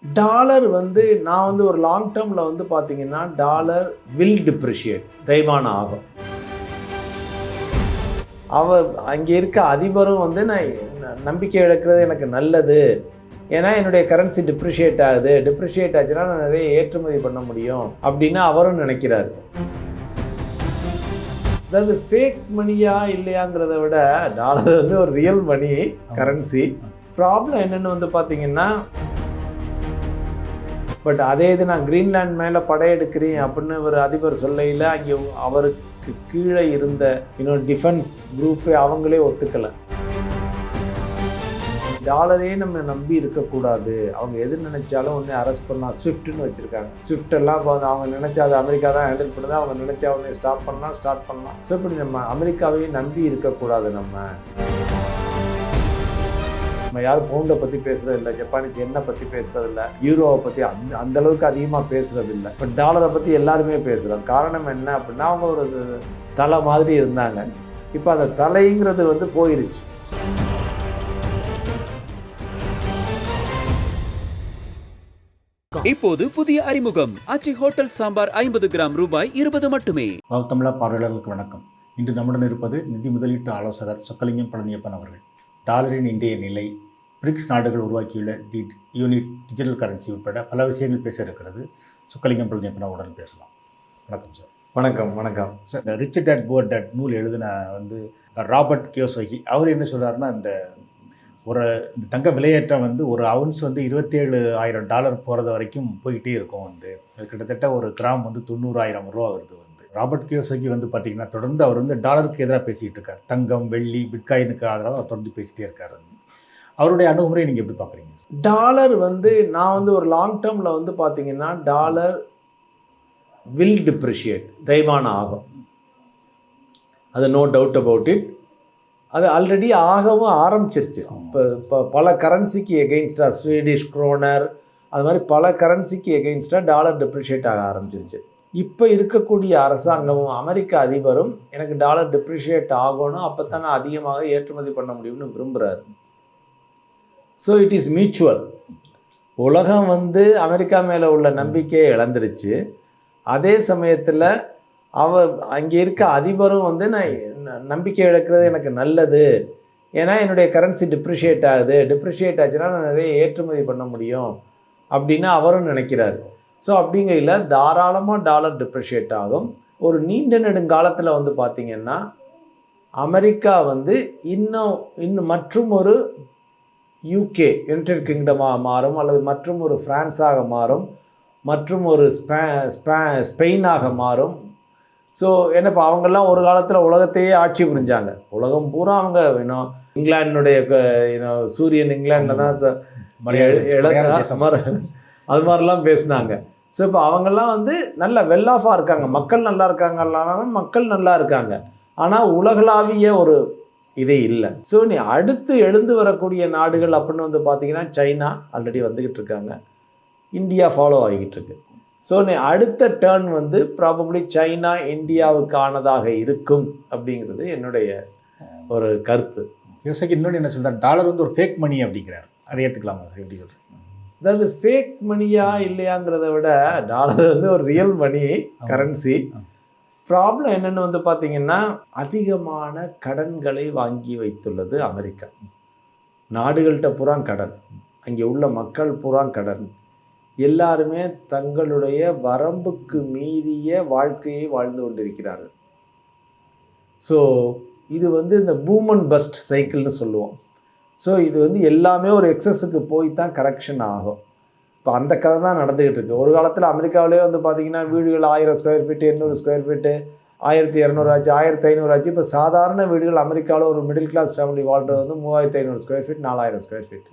Dollar வந்து நான் வந்து ஒரு லாங் டேர்மில் வந்து பார்த்தீங்கன்னா டாலர் வில் டிப்ரிஷியேட், தேய்மானம் ஆகும். அங்கே இருக்க அதிபரும் வந்து நான் நம்பிக்கை இழக்கிறது எனக்கு நல்லது, ஏன்னா என்னுடைய கரன்சி டிப்ரிஷியேட் ஆகுது, டிப்ரிஷியேட் ஆச்சுன்னா நான் நிறைய ஏற்றுமதி பண்ண முடியும் அப்படின்னு அவரும் நினைக்கிறாரு. அதாவது ஃபேக் மணியா இல்லையாங்கிறத விட டாலர் வந்து ஒரு ரியல் மணி கரன்சி. ப்ராப்ளம் என்னென்னு வந்து பார்த்தீங்கன்னா, பட் அதே இது நான் கிரீன்லாண்ட் மேலே படையெடுக்கிறேன் அப்படின்னு ஒரு அதிபர் சொல்லையில் அங்கே அவருக்கு கீழே இருந்த இன்னொரு டிஃபென்ஸ் குரூப்பை அவங்களே ஒத்துக்கலை. டாலரே நம்ம நம்பி இருக்கக்கூடாது, அவங்க எது நினைச்சாலும் ஒன்று அரெஸ்ட் பண்ணலாம், ஸ்விஃப்ட்னு வச்சுருக்காங்க. ஸ்விஃப்ட் எல்லாம் இப்போ அவங்க நினச்சா அது அமெரிக்கா தான் ஹேண்டில் பண்ணுது, அவங்க நினச்சா ஒன்று ஸ்டார்ட் பண்ணலாம். ஸோ இப்படி நம்ம அமெரிக்காவையும் நம்பி இருக்கக்கூடாது. நம்ம யாரும் பவுண்டை பற்றி பேசுகிறது இல்லை, ஜப்பானீஸ் எண்ணெய் பற்றி பேசுகிறது இல்லை, யூரோவை பற்றி அந்த அளவுக்கு அதிகமாக பேசுகிறது இல்லை. பட் டாலரை பற்றி எல்லாருமே பேசுகிறோம். காரணம் என்ன அப்படின்னா, அவங்க ஒரு தலை மாதிரி இருந்தாங்க. இப்போ அந்த தலைங்கிறது வந்து போயிருச்சு. இப்போது புதிய அறிமுகம் ஆச்சி ஹோட்டல் சாம்பார் 50 கிராம் ரூபாய் 20 மட்டுமே. தமிழா பார்வையாளர்களுக்கு வணக்கம். இன்று நம்முடன் இருப்பது நிதி முதலீட்டு ஆலோசகர் சொக்கலிங்கம் பழனியப்பன் அவர்கள். டாலரின் இன்றைய நிலை, பிரிக்ஸ் நாடுகள் உருவாக்கியுள்ள தி யூனிட் டிஜிட்டல் கரன்சி உட்பட பல விஷயங்கள் பேச இருக்கிறது. சொக்கலிங்கம் பழனியப்பன் அவருடன் பேசலாம். வணக்கம் சார். வணக்கம் சார். இந்த ரிச் டேட் புவர் டேட் நூல் எழுதின ராபர்ட் கியோசகி அவர் என்ன சொல்கிறாருன்னா, இந்த தங்க விலையேற்றம் ஒரு அவுன்ஸ் $27,000 போகிறது வரைக்கும் போயிட்டே இருக்கும். அது கிட்டத்தட்ட ஒரு கிராம் $90,000 வருது. ராபர்ட் கியோசகி பார்த்திங்கன்னா தொடர்ந்து அவர் டாலருக்கு எதிராக பேசிகிட்டு இருக்கார். தங்கம், வெள்ளி, பிட்காயினுக்கு ஆதரவாக அவர் தொடர்ந்து பேசிகிட்டே இருக்கார். அவருடைய அணுகுமுறை நீங்கள் எப்படி பார்க்குறீங்க? டாலர் நான் ஒரு லாங் டேர்மில் பார்த்தீங்கன்னா டாலர் வில் டிப்ரிஷியேட், தேய்மானம் ஆகும். அது நோ டவுட் அபவுட் இட். அது ஆல்ரெடி ஆகவும் ஆரம்பிச்சிருச்சு. இப்போ பல கரன்சிக்கு எகெயின்ஸ்டாக, ஸ்வீடிஷ் க்ரோனர், அது மாதிரி பல கரன்சிக்கு எகெயின்ஸ்டாக டாலர் டிப்ரிஷியேட் ஆக ஆரம்பிச்சிருச்சு. இப்போ இருக்கக்கூடிய அரசாங்கமும் அமெரிக்க அதிபரும் எனக்கு டாலர் டிப்ரிஷியேட் ஆகணும், அப்போ தான் நான் அதிகமாக ஏற்றுமதி பண்ண முடியும்னு விரும்புகிறாரு. So it is mutual. உலகம் அமெரிக்கா மேலே உள்ள நம்பிக்கையை இழந்துருச்சு. அதே சமயத்தில் அங்கே இருக்க அதிபரும் நான் நம்பிக்கை இழக்கிறது எனக்கு நல்லது, ஏன்னா என்னுடைய கரன்சி டிப்ரிஷியேட் ஆகுது, டிப்ரிஷியேட் ஆச்சுன்னா நான் நிறைய ஏற்றுமதி பண்ண முடியும் அப்படின்னு அவரும் நினைக்கிறாரு. ஸோ அப்படிங்கையில் தாராளமாக டாலர் டிப்ரிஷியேட் ஆகும். ஒரு நீண்ட நெடுங்காலத்தில் பார்த்திங்கன்னா அமெரிக்கா இன்னும் மற்றும் ஒரு யூகே யுனைடெட் கிங்டமாக மாறும், அல்லது மற்றும் ஒரு ஃப்ரான்ஸாக மாறும், மற்றும் ஒரு ஸ்பெயினாக மாறும். ஸோ என்னப்பா அவங்கெல்லாம் ஒரு காலத்தில் உலகத்தையே ஆட்சி புரிஞ்சாங்க. உலகம் பூரா அவங்க இங்கிலாண்டினுடைய சூரியன் இங்கிலாண்டில் தான் அது மாதிரிலாம் பேசினாங்க. ஸோ இப்போ அவங்கெல்லாம் நல்ல வெல் ஆஃபாக இருக்காங்க, மக்கள் நல்லா இருக்காங்களானாலும் மக்கள் நல்லா இருக்காங்க. ஆனால் உலகளாவிய ஒரு இதே இல்லை. ஸோ நீ அடுத்து எழுந்து வரக்கூடிய நாடுகள் அப்படின்னு பார்த்தீங்கன்னா சைனா ஆல்ரெடி வந்துக்கிட்டு இருக்காங்க, இந்தியா ஃபாலோ ஆகிக்கிட்டு இருக்கு. ஸோ நீ அடுத்த டேர்ன் ப்ராபப்ளி சைனா இந்தியாவுக்கானதாக இருக்கும் அப்படிங்கிறது என்னுடைய ஒரு கருத்து. யோசிக்க இன்னொன்று என்ன சொல்கிறார், டாலர் ஒரு ஃபேக் மணி அப்படிங்கிறார். அதை ஏற்றுக்கலாமா சார்? எப்படி சொல்கிறேன்? அதாவது ஃபேக் மணியா இல்லையாங்கிறத விட டாலர் ஒரு ரியல் மணி கரன்சி. ப்ராப்ளம் என்னென்னு பார்த்தீங்கன்னா, அதிகமான கடன்களை வாங்கி வைத்துள்ளது அமெரிக்கா. நாடுகள்கிட்ட பூரா கடன், அங்கே உள்ள மக்கள் பூரா கடன், எல்லாருமே தங்களுடைய வரம்புக்கு மீறிய வாழ்க்கையை வாழ்ந்து கொண்டிருக்கிறார்கள். ஸோ இது இந்த பூம் அண்ட் பஸ்ட் சைக்கிள்னு சொல்லுவோம். ஸோ இது எல்லாமே ஒரு எக்ஸஸுக்கு போய் தான் கரெக்ஷன் ஆகும். இப்போ அந்த கதை தான் நடந்துக்கிட்டு இருக்குது. ஒரு காலத்தில் அமெரிக்காவிலே பார்த்திங்கன்னா வீடுகள் 1000 ஸ்கொயர் ஃபீட்டு, 800 ஸ்கொயர் ஃபீட்டு, 1200 ஆச்சு, 1500 ஆச்சு. இப்போ சாதாரண வீடுகள் அமெரிக்காவில் ஒரு மிடில் கிளாஸ் ஃபேமிலி வாழ்கிறது 3500 ஸ்கொயர் ஃபீட், 4000 ஸ்கொயர் ஃபீட்.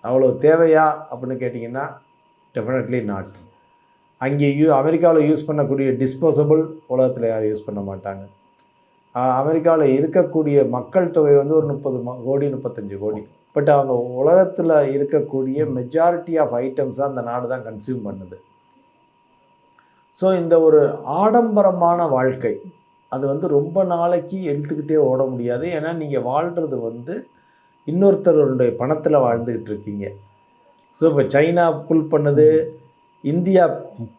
அவ்வளோ தேவையா அப்படின்னு கேட்டிங்கன்னா டெஃபினெட்லி நாட். அங்கே அமெரிக்காவில் யூஸ் பண்ணக்கூடிய டிஸ்போசபிள் உலகத்தில் யாரும் யூஸ் பண்ண மாட்டாங்க. அமெரிக்காவில் இருக்கக்கூடிய மக்கள் தொகை ஒரு 30 கோடி 35 கோடி. பட் அவங்க உலகத்தில் இருக்கக்கூடிய மெஜாரிட்டி ஆஃப் ஐட்டம்ஸாக அந்த நாடு தான் கன்சியூம் பண்ணுது. ஸோ இந்த ஒரு ஆடம்பரமான வாழ்க்கை அது ரொம்ப நாளைக்கு எடுத்துக்கிட்டே ஓட முடியாது. ஏன்னா நீங்கள் வாழ்கிறது இன்னொருத்தருடைய பணத்தில் வாழ்ந்துக்கிட்டு இருக்கீங்க. ஸோ இப்போ சைனா புல் பண்ணுது, இந்தியா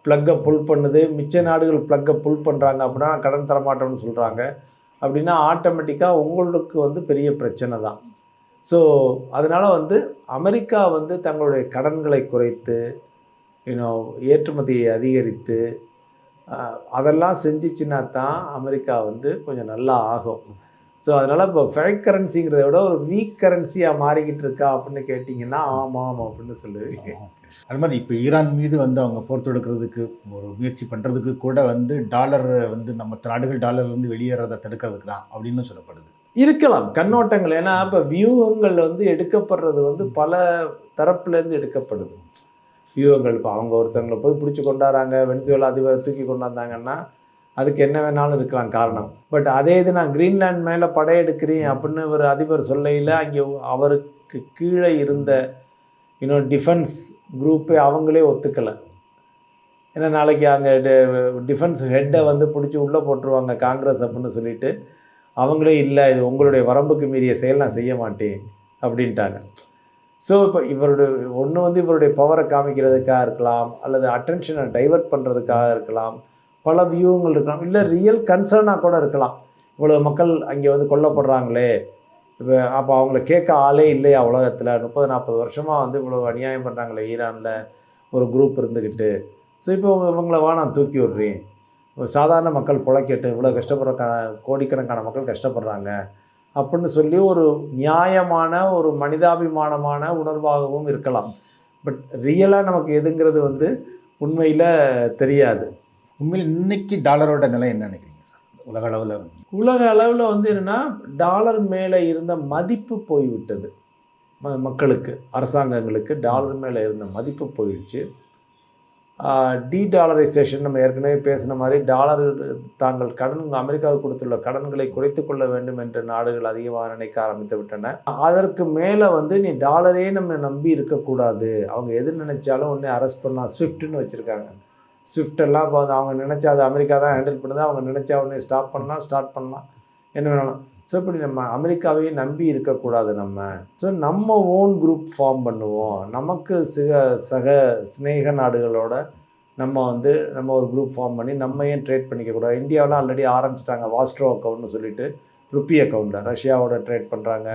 ப்ளக்கை புல் பண்ணுது, மிச்ச நாடுகள் ப்ளக்கை புல் பண்ணுறாங்க அப்படின்னா கடன் தரமாட்டோம்னு சொல்கிறாங்க அப்படின்னா ஆட்டோமேட்டிக்காக உங்களுக்கு வந்து பெரிய பிரச்சனை தான். ஸோ அதனால் வந்து அமெரிக்கா வந்து தங்களுடைய கடன்களை குறைத்து ஏற்றுமதியை அதிகரித்து அதெல்லாம் செஞ்சிச்சுன்னா தான் அமெரிக்கா வந்து கொஞ்சம் நல்லா ஆகும். ஸோ அதனால் இப்போ ஃபேக் கரன்சிங்கிறத விட ஒரு வீக் கரன்சியாக மாறிக்கிட்டு இருக்கா அப்படின்னு கேட்டிங்கன்னா ஆமாம் அப்படின்னு சொல்லுவீங்க. அது மாதிரி இப்போ ஈரான் மீது வந்து அவங்க போர் தொடுக்கிறதுக்கு ஒரு முயற்சி பண்ணுறதுக்கு கூட வந்து டாலர் வந்து நம்ம நாடுகள் டாலர் வந்து வெளியேறதை தடுக்கிறதுக்கு தான் அப்படின்னு சொல்லப்படுது. இருக்கலாம் கண்ணோட்டங்கள். ஏன்னா இப்போ வியூகங்கள் வந்து எடுக்கப்படுறது வந்து பல தரப்புலேருந்து எடுக்கப்படுது. வியூகங்கள் இப்போ அவங்க ஒருத்தவங்களை போய் பிடிச்சி கொண்டாடுறாங்க, வெனிசுவேலா அதிபரை தூக்கி கொண்டாந்தாங்கன்னா அதுக்கு என்ன வேணாலும் இருக்கலாம் காரணம். பட் அதே இது நான் கிரீன்லாண்ட் மேலே படையெடுக்கிறேன் அப்படின்னு ஒரு அதிபர் சொல்லையில் அங்கே அவருக்கு கீழே இருந்த டிஃபென்ஸ் குரூப்பே அவங்களே ஒத்துக்கலை. ஏன்னா நாளைக்கு அங்கே டிஃபென்ஸ் ஹெட்டை வந்து பிடிச்சி உள்ளே போட்டுருவாங்க காங்கிரஸ் அப்படின்னு சொல்லிட்டு அவங்களே இல்லை இது உங்களுடைய வரம்புக்கு மீறிய செயல் நான் செய்ய மாட்டேன் அப்படின்ட்டாங்க. ஸோ இப்போ இவருடைய ஒன்று வந்து இவருடைய பவரை காமிக்கிறதுக்காக இருக்கலாம், அல்லது அட்டென்ஷனை டைவர்ட் பண்ணுறதுக்காக இருக்கலாம், பல வியூகங்கள் இருக்கலாம், இல்லை ரியல் கன்சர்னாக கூட இருக்கலாம். இவ்வளோ மக்கள் அங்கே வந்து கொல்லப்படுறாங்களே, இப்போ அப்போ அவங்கள கேட்க ஆளே இல்லையா உலகத்தில், 30-40 வருஷமாக வந்து இவ்வளோ அநியாயம் பண்ணுறாங்களே ஈரானில் ஒரு குரூப் இருந்துக்கிட்டு, ஸோ இப்போ இவங்களை நான் தூக்கி விட்றேன், சாதாரண மக்கள் பிழைக்கட்டும், இவ்வளோ கஷ்டப்படுற கோடிக்கணக்கான மக்கள் கஷ்டப்படுறாங்க அப்படின்னு சொல்லி ஒரு நியாயமான ஒரு மனிதாபிமானமான உணர்வாகவும் இருக்கலாம். பட் ரியலாக நமக்கு எதுங்கிறது வந்து உண்மையில் தெரியாது. உண்மையில் இன்னைக்கு டாலரோட நிலை என்ன நினைக்கிறீங்க சார்? உலக அளவில் வந்து என்னென்னா டாலர் மேலே இருந்த மதிப்பு போய்விட்டது. மக்களுக்கு, அரசாங்கங்களுக்கு டாலர் மேலே இருந்த மதிப்பு போயிடுச்சு. டீடாலரைசேஷன் நம்ம ஏற்கனவே பேசின மாதிரி டாலர் தாங்கள் அமெரிக்காவுக்கு கொடுத்துள்ள கடன்களை குறைத்து கொள்ள வேண்டும் என்ற நாடுகள் அதிகமாக நினைக்க ஆரம்பித்து விட்டன. அதற்கு மேலே வந்து நீ டாலரே நம்ம நம்பி இருக்கக்கூடாது, அவங்க எது நினைச்சாலும் ஒன்றே அரெஸ்ட் பண்ணலாம், ஸ்விஃப்ட்னு வச்சுருக்காங்க. ஸ்விஃப்டெல்லாம் இப்போ அவங்க நினச்சா அது அமெரிக்கா தான் ஹேண்டில் பண்ணுது, அவங்க நினச்சா உடனே ஸ்டார்ட் பண்ணலாம் என்ன வேணாலும். ஸோ இப்படி நம்ம அமெரிக்காவையே நம்பி இருக்கக்கூடாது. நம்ம ஓன் குரூப் ஃபார்ம் பண்ணுவோம், நமக்கு சக சிநேக நாடுகளோட நம்ம ஒரு குரூப் ஃபார்ம் பண்ணி நம்ம ஏன் ட்ரேட் பண்ணிக்கக்கூடாது. இந்தியாவெலாம் ஆல்ரெடி ஆரம்பிச்சிட்டாங்க வாஸ்ட்ரோ அக்கௌண்ட்னு சொல்லிட்டு ருப்பி அக்கௌண்ட்டில் ரஷ்யாவோட ட்ரேட் பண்ணுறாங்க,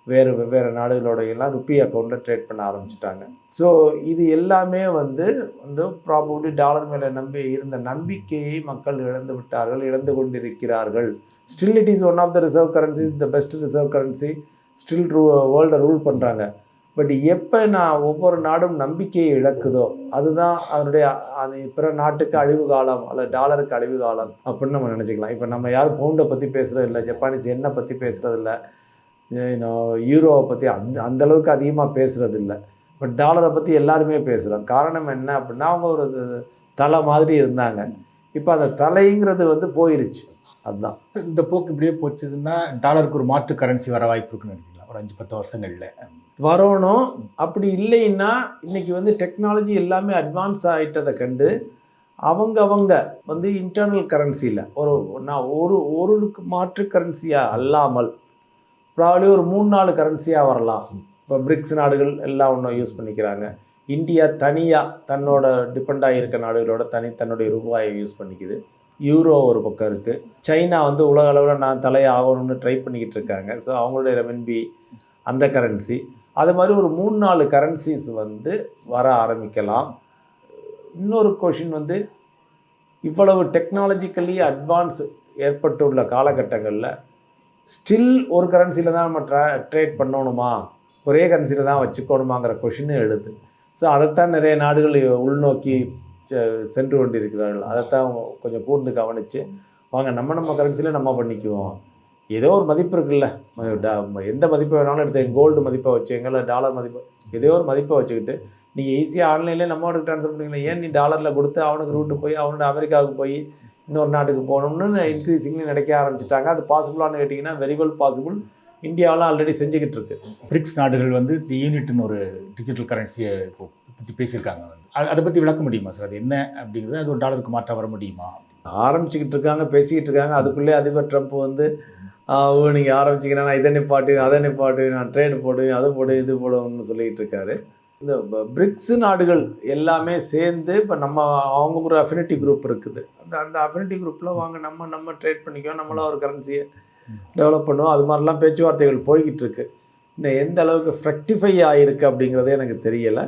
வெவ்வேறு நாடுகளோட எல்லாம் ருப்பி அக்கௌண்ட்டில் ட்ரேட் பண்ண ஆரம்பிச்சிட்டாங்க. ஸோ இது எல்லாமே வந்து ப்ராபப்ளி டாலர் மேலே இருந்த நம்பிக்கையை மக்கள் இழந்து கொண்டிருக்கிறார்கள். Still it is one of the reserve currencies, the best reserve currency, still வேர்ல்டை ரூல் பண்ணுறாங்க. பட் எப்போ ஒவ்வொரு நாடும் நம்பிக்கையை இழக்குதோ அதுதான் அது பிற நாட்டுக்கு அழிவு காலம் அல்லது டாலருக்கு அழிவு காலம் அப்படின்னு நம்ம நினச்சிக்கலாம். இப்போ நம்ம யாரும் பவுண்டை பற்றி பேசுகிறது இல்லை, ஜப்பானீஸ் எண்ணெய் பற்றி பேசுகிறது இல்லை, யூரோவை பற்றி அந்தளவுக்கு அதிகமாக பேசுகிறது இல்லை. பட் டாலரை பற்றி எல்லாருமே பேசுகிறோம். காரணம் என்ன அப்படின்னா அவங்க ஒரு தலை மாதிரி இருந்தாங்க, இப்போ அந்த தலைங்கிறது வந்து போயிருச்சு. அதுதான் இந்த போக்கு இப்படியே போச்சுன்னா டாலருக்கு ஒரு மாற்று கரன்சி வர வாய்ப்பு இருக்குன்னு நினைக்கிறீங்களா? ஒரு 5-10 வருஷங்களில் வரணும். அப்படி இல்லைன்னா இன்றைக்கி வந்து டெக்னாலஜி எல்லாமே அட்வான்ஸ் ஆகிட்டதை கண்டு அவங்க வந்து இன்டர்னல் கரன்சியில் ஒரு மாற்று கரன்சியாக அல்லாமல் ப்ராப்ளி ஒரு 3-4 கரன்சியாக வரலாம். இப்போ பிரிக்ஸ் நாடுகள் எல்லாம் ஒன்றும் யூஸ் பண்ணிக்கிறாங்க. இந்தியா தனியாக தன்னோட டிபெண்டாக இருக்க நாடுகளோட தன்னுடைய ரூபாயை யூஸ் பண்ணிக்குது. யூரோ ஒரு பக்கம் இருக்குது. சைனா வந்து உலக அளவில் நான் தலையாகணும்னு ட்ரை பண்ணிக்கிட்டு இருக்காங்க. ஸோ அவங்களுடைய ரெமன்பி அந்த கரன்சி, அது மாதிரி ஒரு 3-4 கரன்சிஸ் வந்து வர ஆரம்பிக்கலாம். இன்னொரு கொஷின் வந்து இவ்வளவு டெக்னாலஜிக்கலி அட்வான்ஸ் ஏற்பட்டுள்ள காலகட்டங்களில் ஸ்டில் ஒரு கரன்சியில் தான் நம்ம ட்ரேட் பண்ணணுமா, ஒரே கரன்சியில் தான் வச்சுக்கணுமாங்கிற கொஷினும் எழுது. ஸோ அதைத்தான் நிறைய நாடுகள் உள்நோக்கி சென்று கொண்டிருக்கிறார்கள். அதைத்தான் கொஞ்சம் கூர்ந்து கவனித்து வாங்க நம்ம கரன்சியில் நம்ம பண்ணிக்குவோம். ஏதோ ஒரு மதிப்பு இருக்குல்ல, எந்த மதிப்பை வேணாலும் எடுத்து கோல்டு மதிப்பை வச்சுங்கள, டாலர் மதிப்பு ஏதோ ஒரு மதிப்பை வச்சுக்கிட்டு நீங்கள் ஈஸியாக ஆன்லைன்லேயே நம்மளுக்கு ட்ரான்ஸ்ஃபர் பண்ணிக்கலாம். ஏன் நீ டாலரில் கொடுத்து அவனுக்கு ரூட்டு போய் அவனோட அமெரிக்காவுக்கு போய் இன்னொரு நாட்டுக்கு போகணும்னு இன்க்ரீஸிங்லி நினைக்க ஆரம்பிச்சிட்டாங்க. அது பாசிபிளானு கேட்டிங்கன்னா வெரி வெல் பாசிபிள். இந்தியாவில் ஆல்ரெடி செஞ்சுக்கிட்டு இருக்கு. பிரிக்ஸ் நாடுகள் வந்து தி யூனிட்னு ஒரு டிஜிட்டல் கரன்சியை பற்றி பேசியிருக்காங்க. அதை பற்றி விளக்க முடியுமா சார்? அது என்ன அப்படிங்கிறது, அது ஒரு டாலருக்கு மாற்ற வர முடியுமா? ஆரம்பிச்சுக்கிட்டு இருக்காங்க, பேசிக்கிட்டு இருக்காங்க. அதுக்குள்ளே அதிபர் ட்ரம்ப் வந்து நீங்கள் ஆரம்பிச்சிங்கன்னா நான் இதை நிப்பாட்டு அதை நிப்பாட்டு, நான் ட்ரேடு போடுவேன், அதை போடு இது போடுவேன்னு சொல்லிக்கிட்டு இருக்காரு. இந்த பிரிக்ஸ் நாடுகள் எல்லாமே சேர்ந்து இப்போ நம்ம அவங்க ஒரு அஃபினிட்டி குரூப் இருக்குது. அந்த அஃபினிட்டி குரூப்பில் வாங்க நம்ம ட்ரேட் பண்ணிக்கோம், நம்மளாம் ஒரு கரன்சியை டெவலப் பண்ணுவோம். அது மாதிரிலாம் பேச்சுவார்த்தைகள் போய்கிட்டு இருக்கு. இன்னும் எந்த அளவுக்கு ஃப்ரெக்டிஃபை ஆகிருக்கு அப்படிங்கிறதே எனக்கு தெரியலை.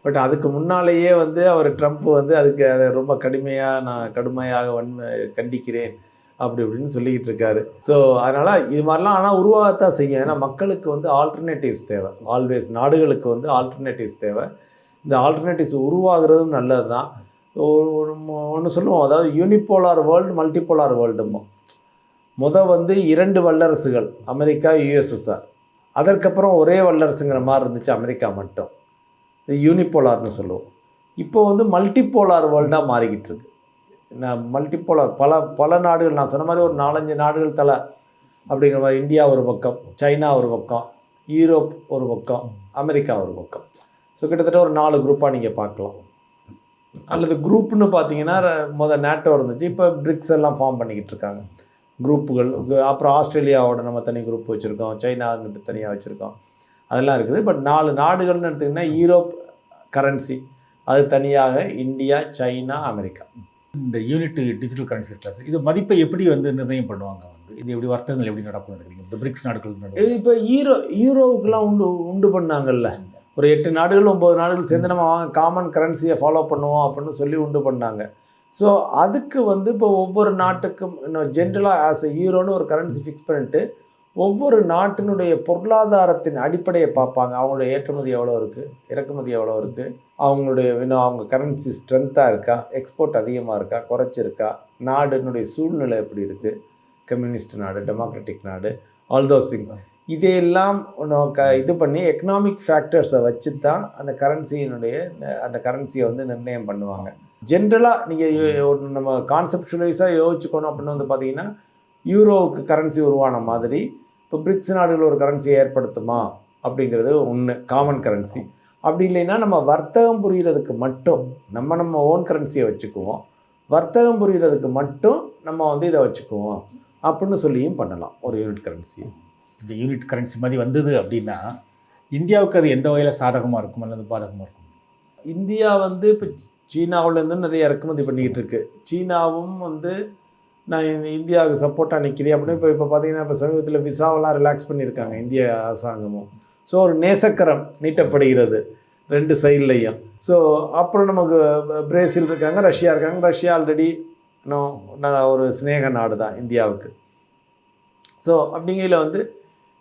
பட் அதுக்கு முன்னாலேயே வந்து அவர் ட்ரம்ப் வந்து அதுக்கு அதை ரொம்ப நான் கடுமையாக கண்டிக்கிறேன் அப்படி இப்படின்னு சொல்லிக்கிட்டு இருக்காரு. ஸோ அதனால் இது மாதிரிலாம் ஆனால் உருவாகத்தான் செய்யும். ஏன்னா மக்களுக்கு வந்து ஆல்டர்னேட்டிவ்ஸ் தேவை. ஆல்வேஸ் நாடுகளுக்கு வந்து ஆல்டர்னேட்டிவ்ஸ் தேவை. இந்த ஆல்டர்னேட்டிவ்ஸ் உருவாகிறதும் நல்லது தான். ஒன்று சொல்லுவோம், அதாவது யூனிபோலார் வேர்ல்டு, மல்டிபோலார் வேர்ல்டுமோ. வந்து 2 வல்லரசுகள், அமெரிக்கா, யுஎஸ்எஸ்ஆர். அதற்கப்புறம் ஒரே வல்லரசுங்கிற மாதிரி இருந்துச்சு அமெரிக்கா மட்டும். இது யூனிபோலார்னு சொல்லுவோம். இப்போ வந்து மல்டிபோலார் வேர்ல்டாக மாறிக்கிட்டு இருக்கு. மல்டிபோலார் பல நாடுகள், நான் சொன்ன மாதிரி ஒரு 4-5 நாடுகள் தலை அப்படிங்கிற மாதிரி. இந்தியா ஒரு பக்கம், சைனா ஒரு பக்கம், யூரோப் ஒரு பக்கம், அமெரிக்கா ஒரு பக்கம். ஸோ கிட்டத்தட்ட ஒரு 4 குரூப்பாக நீங்கள் பார்க்கலாம். அல்லது குரூப்னு பார்த்தீங்கன்னா நேட்டோ இருந்துச்சு, இப்போ பிரிக்ஸ் எல்லாம் ஃபார்ம் பண்ணிக்கிட்டு இருக்காங்க குரூப்புகள். அப்புறம் ஆஸ்திரேலியாவோட நம்ம தனி குரூப் வச்சுருக்கோம், சைனாங்கிட்ட தனியாக வச்சுருக்கோம், அதெல்லாம் இருக்குது. பட் 4 நாடுகள்னு எடுத்திங்கன்னா யூரோப் கரன்சி அது தனியாக, இந்தியா, சைனா, அமெரிக்கா. இந்த யூனிட் டிஜிட்டல் கரன்சி கிளாஸ் இது மதிப்பை எப்படி வந்து நிர்ணயம் பண்ணுவாங்க? இது எப்படி வர்த்தகங்கள் எப்படி நடக்கும் நினைக்கிறீங்க இந்த பிரிக்ஸ் நாடுகள்? இப்போ யூரோவுக்குலாம் உண்டு பண்ணாங்கல்ல, ஒரு 8 நாடுகள் 9 நாடுகள் சேர்ந்து நம்ம காமன் கரன்சியை ஃபாலோ பண்ணுவோம் அப்படின்னு சொல்லி உண்டு பண்ணாங்க. ஸோ அதுக்கு வந்து இப்போ ஒவ்வொரு நாட்டுக்கும் இன்னும் ஜென்ரலாக ஆஸ் எ யூரோன்னு ஒரு கரன்சி ஃபிக்ஸ் பண்ணிட்டு ஒவ்வொரு நாட்டினுடைய பொருளாதாரத்தின் அடிப்படையை பார்ப்பாங்க. அவங்களுடைய ஏற்றுமதி எவ்வளோ இருக்குது, இறக்குமதி எவ்வளோ இருக்குது, அவங்களுடைய இன்னும் அவங்க கரன்சி ஸ்ட்ரென்த்தாக இருக்கா, எக்ஸ்போர்ட் அதிகமாக இருக்கா, குறைச்சிருக்கா, நாடுனுடைய சூழ்நிலை எப்படி இருக்குது, கம்யூனிஸ்ட் நாடு, டெமோக்ராட்டிக் நாடு, ஆல் தோஸ் திங்ஸ். இதையெல்லாம் இது பண்ணி எக்கனாமிக் ஃபேக்டர்ஸை வச்சு தான் அந்த கரன்சியை வந்து நிர்ணயம் பண்ணுவாங்க. ஜென்ரலாக நீங்கள் நம்ம கான்செப்டுவலைஸாக யோசிச்சுக்கணும் அப்படின்னு வந்து பார்த்தீங்கன்னா, யூரோவுக்கு கரன்சி உருவான மாதிரி இப்போ பிரிக்ஸ் நாடுகள் ஒரு கரன்சியை ஏற்படுத்துமா அப்படிங்கிறது ஒன்று, காமன் கரன்சி. அப்படி இல்லைன்னா நம்ம வர்த்தகம் புரிகிறதுக்கு மட்டும் நம்ம ஓன் கரன்சியை வச்சுக்குவோம், வர்த்தகம் புரிகிறதுக்கு மட்டும் நம்ம வந்து இதை வச்சுக்குவோம் அப்படின்னு சொல்லியும் பண்ணலாம் ஒரு யூனிட் கரன்சி. இந்த யூனிட் கரன்சி மாதிரி வந்தது அப்படின்னா இந்தியாவுக்கு அது எந்த வகையில் சாதகமாக இருக்கும் அல்லது பாதகமாக இருக்கும்? இந்தியா வந்து இப்போ சீனாவிலேருந்து நிறைய இறக்குமதி பண்ணிக்கிட்டு இருக்கு. சீனாவும் வந்து நான் இந்தியாவுக்கு சப்போர்ட்டாக நிற்கிறேன் அப்படின்னு இப்போ பார்த்தீங்கன்னா இப்போ சமீபத்தில் விசாவெல்லாம் ரிலாக்ஸ் பண்ணியிருக்காங்க இந்திய அரசாங்கமும். ஸோ ஒரு நேசக்கரம் நீட்டப்படுகிறது 2 சைட்லையும். ஸோ அப்புறம் நமக்கு பிரேசில் இருக்காங்க, ரஷ்யா இருக்காங்க. ரஷ்யா ஆல்ரெடி ஒரு சிநேக நாடு தான் இந்தியாவுக்கு. ஸோ அப்படிங்கையில் வந்து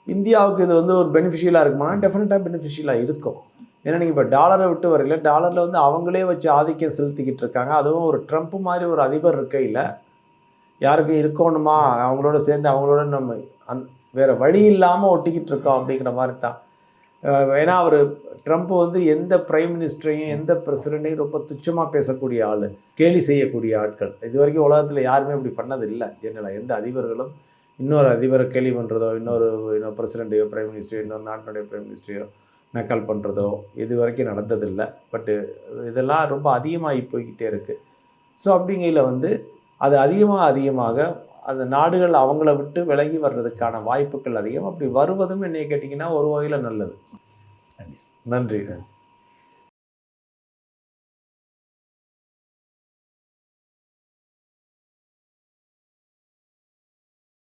இந்தியாவுக்கு இது வந்து ஒரு பெனிஃபிஷியலாக இருக்குமா? டெஃபினட்டாக பெனிஃபிஷியலாக இருக்கும். ஏன்னா நீங்கள் இப்போ டாலரை விட்டு வரல, டாலரில் வந்து அவங்களே வச்சு ஆதிக்கம் செலுத்திக்கிட்டு இருக்காங்க. அதுவும் ஒரு ட்ரம்ப் மாதிரி ஒரு அதிபர் இருக்கையில் யாருக்கும் இருக்கணுமா, அவங்களோட சேர்ந்து அவங்களோட நம்ம வேறு வழி இல்லாமல் ஒட்டிக்கிட்டு இருக்கோம் அப்படிங்கிற மாதிரி தான். ஏன்னா அவர் ட்ரம்ப் வந்து எந்த பிரைம் மினிஸ்டரையும் எந்த பிரசிடெண்ட்டையும் ரொம்ப துச்சமாக பேசக்கூடிய ஆள், கேலி செய்யக்கூடிய ஆட்கள். இது வரைக்கும் உலகத்தில் யாருமே அப்படி பண்ணது இல்லை. ஜெனரலாக எந்த அதிபர்களும் இன்னொரு அதிபரை கேலி பண்ணுறதோ, இன்னொரு பிரசிடெண்ட்டையோ பிரைம் மினிஸ்டரையோ இன்னொரு நாட்டினுடைய பிரைம் மினிஸ்டரையோ நக்கல் பண்ணுறதோ இது வரைக்கும் நடந்ததில்லை. பட்டு இதெல்லாம் ரொம்ப அதிகமாகி போய்கிட்டே இருக்குது. ஸோ அப்படிங்கையில் வந்து அது அதிகமாக அந்த நாடுகள் அவங்கள விட்டு விலகி வர்றதுக்கான வாய்ப்புகள் அதிகம். அப்படி வருவதும் என்னை கேட்டிங்கன்னா ஒரு வகையில் நல்லது. நன்றி.